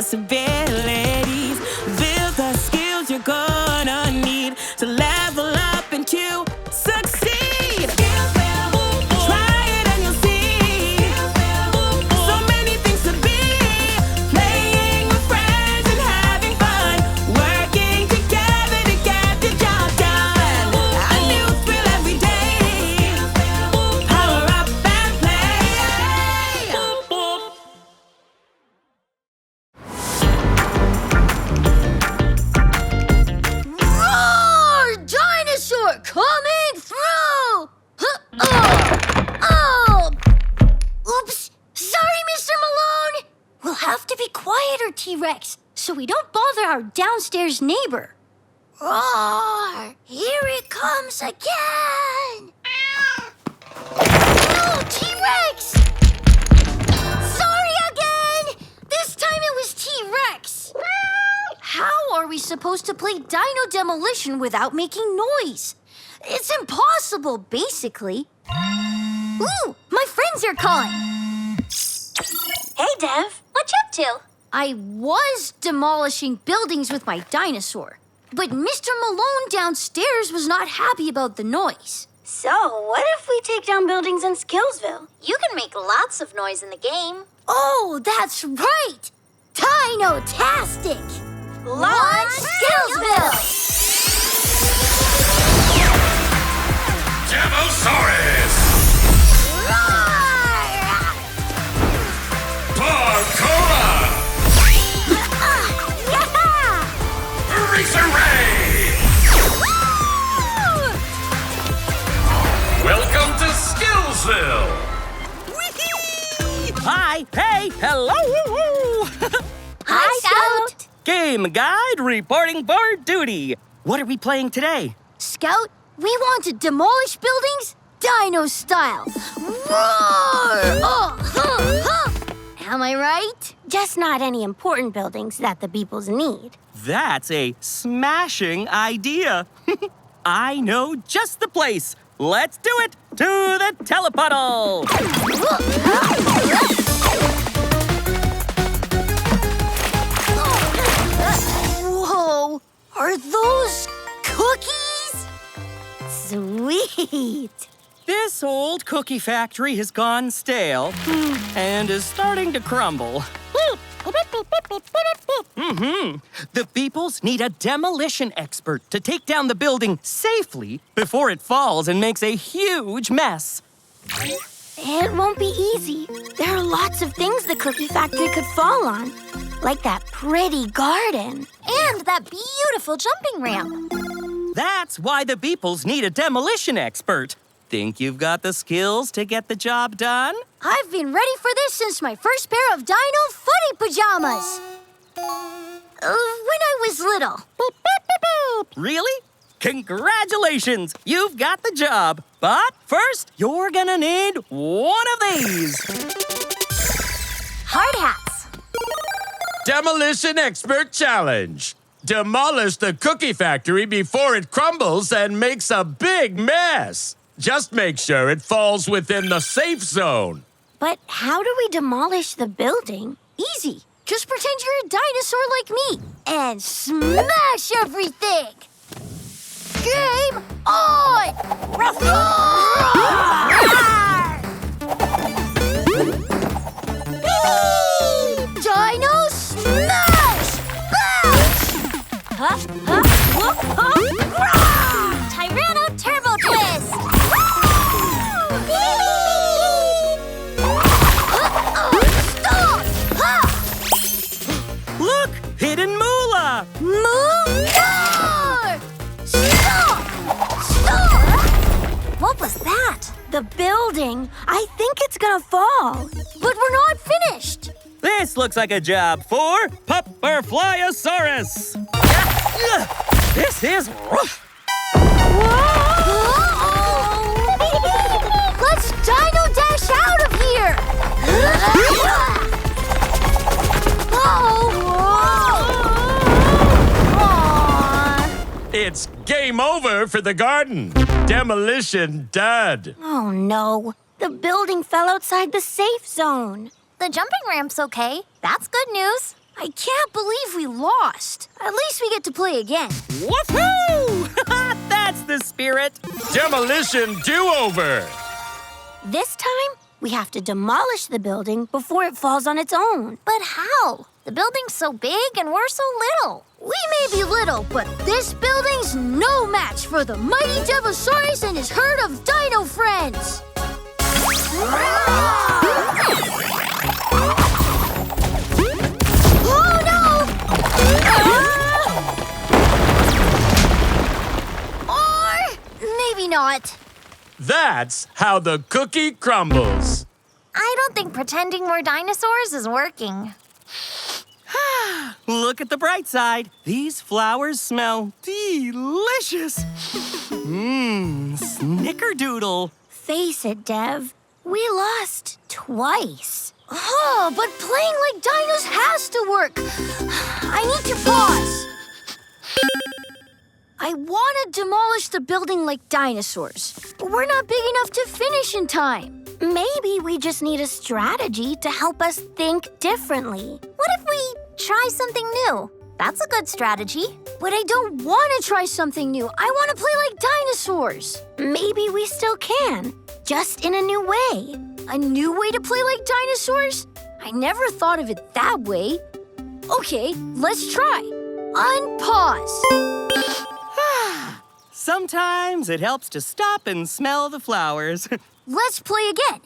possibilities. Build the skills you're gonna need to level up and to succeed. Try it and you'll see. So many things to be. Playing with friends and having fun. Working together to get the job done. A new thrill every day. Power up and play. Roar! Dinosaur coming through! Oh! Oops! Sorry, Mr. Malone! We'll have to be quieter, T-Rex, so we don't bother our downstairs neighbor. Roar! Here it comes again! No, T-Rex! Sorry again! This time it was T-Rex! How are we supposed to play Dino Demolition without making noise? It's impossible, basically. Ooh, my friends are calling. Hey, Dev. What you up to? I was demolishing buildings with my dinosaur, but Mr. Malone downstairs was not happy about the noise. So, what if we take down buildings in Skillsville? You can make lots of noise in the game. Oh, that's right! Dino-tastic! Launch Skillsville! Demosaurus! Parkour! Racer Ray! Welcome to Skillsville! Hi, hey, hello! Hi, Scout! Game Guide reporting for duty. What are we playing today? Scout, we want to demolish buildings Dino style. Roar! Oh, huh, huh. Am I right? Just not any important buildings that the Beeples need. That's a smashing idea. I know just the place. Let's do it to the telepuddle. Whoa! Are those cookies? Sweet! This old cookie factory has gone stale and is starting to crumble. The Beeples need a demolition expert to take down the building safely before it falls and makes a huge mess. It won't be easy. There are lots of things the cookie factory could fall on, like that pretty garden. And that beautiful jumping ramp. That's why the Beeples need a demolition expert. Think you've got the skills to get the job done? I've been ready for this since my first pair of Dino footy pajamas. When I was little. Really? Congratulations! You've got the job. But first, you're gonna need one of these. Hard hats. Demolition Expert Challenge. Demolish the cookie factory before it crumbles and makes a big mess. Just make sure it falls within the safe zone. But how do we demolish the building? Easy. Just pretend you're a dinosaur like me and smash everything. Game on! Dino smash! Huh? Whoop, huh? Tyranno Turbo Twist! Stop! Look! Hidden moolah! Move more! Stop! Stop! What was that? The building. I think it's gonna fall. But we're not finished. This looks like a job for Purposefully. This is rough. Let's Dino Dash out of here! It's game over for the garden. Demolition done. Oh no. The building fell outside the safe zone. The jumping ramp's okay. That's good news. I I can't believe we lost. At least we get to play again. Woohoo! That's the spirit. Demolition do-over. This time, we have to demolish the building before it falls on its own. But how? The building's so big and we're so little. We may be little, but this building's no match for the mighty Devosaurus and his herd of dino friends. Oh no! Or maybe not. That's how the cookie crumbles. I don't think pretending we're dinosaurs is working. Look at the bright side. These flowers smell delicious. Snickerdoodle. Face it, Dev. We lost twice. Oh, but playing like dinos has to work. I need to pause. I want to demolish the building like dinosaurs, but we're not big enough to finish in time. Maybe we just need a strategy to help us think differently. What if we try something new? That's a good strategy. But I don't want to try something new. I want to play like dinosaurs. Maybe we still can, just in a new way. A new way to play like dinosaurs? I never thought of it that way. Okay, let's try. Unpause. Sometimes it helps to stop and smell the flowers. Let's play again.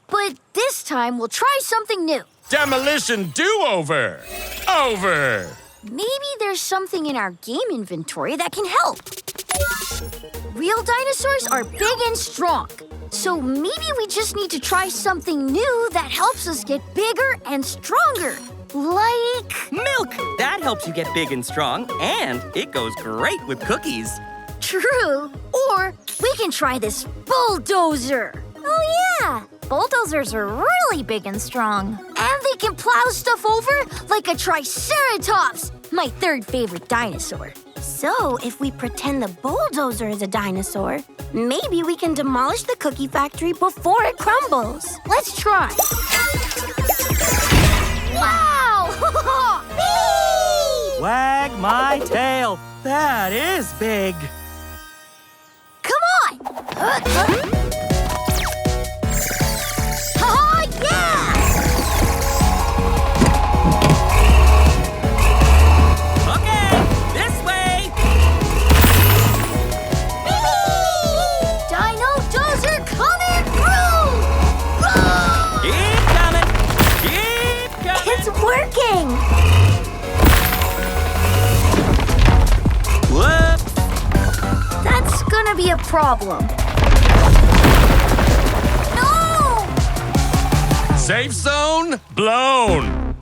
But this time we'll try something new. Demolition do-over. Over. Maybe there's something in our game inventory that can help. Real dinosaurs are big and strong. So maybe we just need to try something new that helps us get bigger and stronger. Like... Milk! That helps you get big and strong, and it goes great with cookies. True. Or we can try this bulldozer. Oh, yeah. Bulldozers are really big and strong. And they can plow stuff over like a triceratops, my third favorite dinosaur. So, if we pretend the bulldozer is a dinosaur, maybe we can demolish the cookie factory before it crumbles. Let's try. Wow! Whee! Wag my tail. That is big. Come on! Oh, yeah! Okay, this way. Dino Dozer coming through! Whoa! Keep coming. Keep coming. It's working! Whoops. That's gonna be a problem. No! Safe zone blown.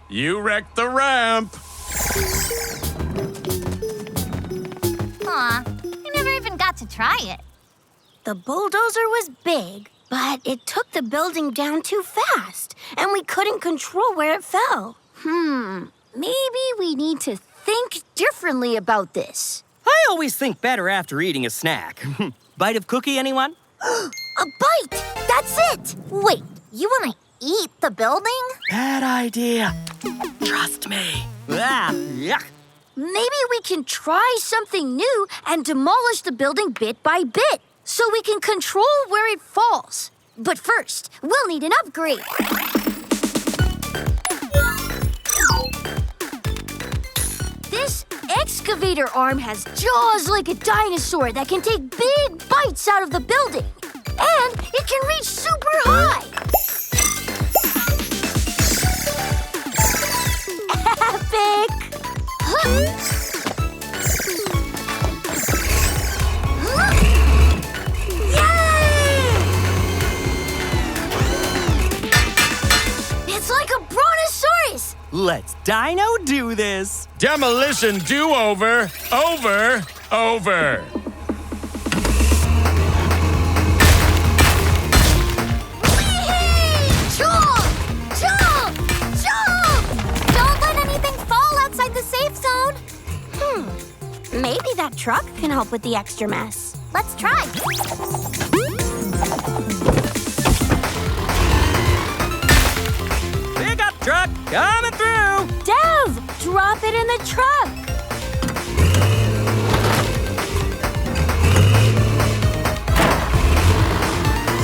You wrecked the ramp. Aw, I never even got to try it. The bulldozer was big, but it took the building down too fast, and we couldn't control where it fell. Maybe we need to think differently about this. I always think better after eating a snack. Bite of cookie, anyone? A bite! That's it! Wait, you wanna eat the building? Bad idea. Trust me. Yuck. Maybe we can try something new and demolish the building bit by bit, so we can control where it falls. But first, we'll need an upgrade. This excavator arm has jaws like a dinosaur that can take big bites out of the building. And it can reach super high. Epic! It's like a brontosaurus! Let's dino do this. Demolition do-over. Over. Over. Jump! Jump! Jump! Don't let anything fall outside the safe zone. Maybe that truck can help with the extra mess. Let's try. Pick up truck coming through. Dev! truck.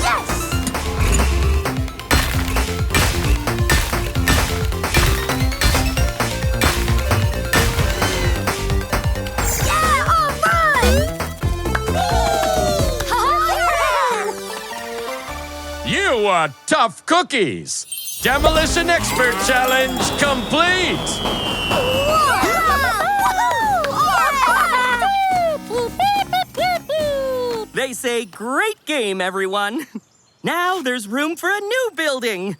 Yes! Yeah, all right! You are tough cookies. Demolition Expert Challenge complete. They say great game, everyone. Now there's room for a new building.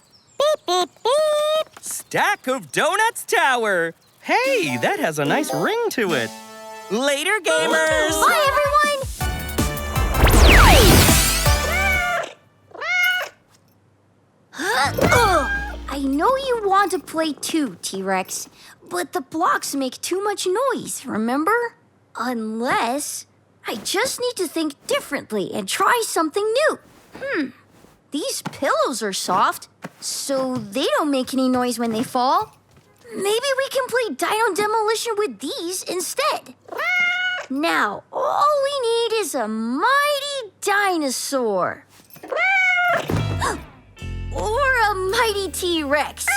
Stack of Donuts Tower. Hey, that has a nice ring to it. Later, gamers. Bye, everyone! I know you want to play too, T-Rex, but the blocks make too much noise, remember? Unless I just need to think differently and try something new. These pillows are soft, so they don't make any noise when they fall. Maybe we can play Dino Demolition with these instead. Now, all we need is a mighty dinosaur. Or a mighty T-Rex.